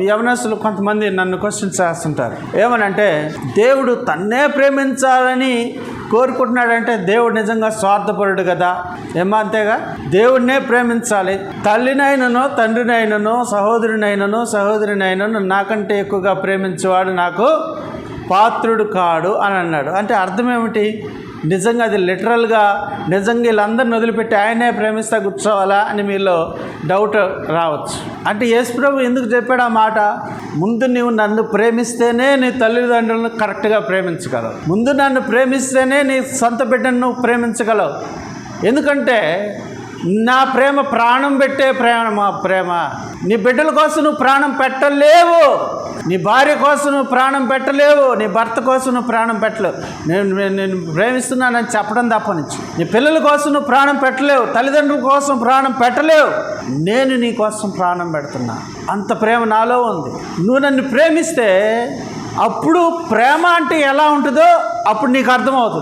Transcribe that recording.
యవనస్తులు కొంతమంది నన్ను క్వశ్చన్స్ చేస్తుంటారు. ఏమనంటే, దేవుడు తన్నే ప్రేమించాలని కోరుకుంటున్నాడంటే దేవుడు నిజంగా స్వార్థపరుడు కదా? అంతేగా, దేవుడినే ప్రేమించాలి. తల్లినైనను, తండ్రినైనను, సహోదరినైనను నాకంటే ఎక్కువగా ప్రేమించేవాడు నాకు పాత్రుడు కాడు అని అన్నాడు. అంటే అర్థం ఏమిటి? నిజంగా అది లిటరల్గా నిజంగా వీళ్ళందరిని వదిలిపెట్టి ఆయనే ప్రేమిస్తా కూర్చోవాలా అని మీలో డౌట్ రావచ్చు. అంటే యేసుప్రభు ఎందుకు చెప్పాడు ఆ మాట? ముందు నీవు నన్ను ప్రేమిస్తేనే నీ తల్లిదండ్రులను కరెక్ట్గా ప్రేమించగలవు. ముందు నన్ను ప్రేమిస్తేనే నీ సొంత బిడ్డను నువ్వు ప్రేమించగలవు. ఎందుకంటే నా ప్రేమ ప్రాణం పెట్టే ప్రేమ. నీ బిడ్డల కోసం నువ్వు ప్రాణం పెట్టలేవు. నీ భార్య కోసం నువ్వు ప్రాణం పెట్టలేవు. నీ భర్త కోసం నువ్వు ప్రాణం పెట్టలేవు. నేను ప్రేమిస్తున్నానని చెప్పడం తప్ప నుంచి. నీ పిల్లల కోసం నువ్వు ప్రాణం పెట్టలేవు. తల్లిదండ్రుల కోసం ప్రాణం పెట్టలేవు. నేను నీ కోసం ప్రాణం పెడుతున్నా. అంత ప్రేమ నాలో ఉంది. నువ్వు నన్ను ప్రేమిస్తే అప్పుడు ప్రేమ అంటే ఎలా ఉంటుందో అప్పుడు నీకు అర్థమవుతుంది.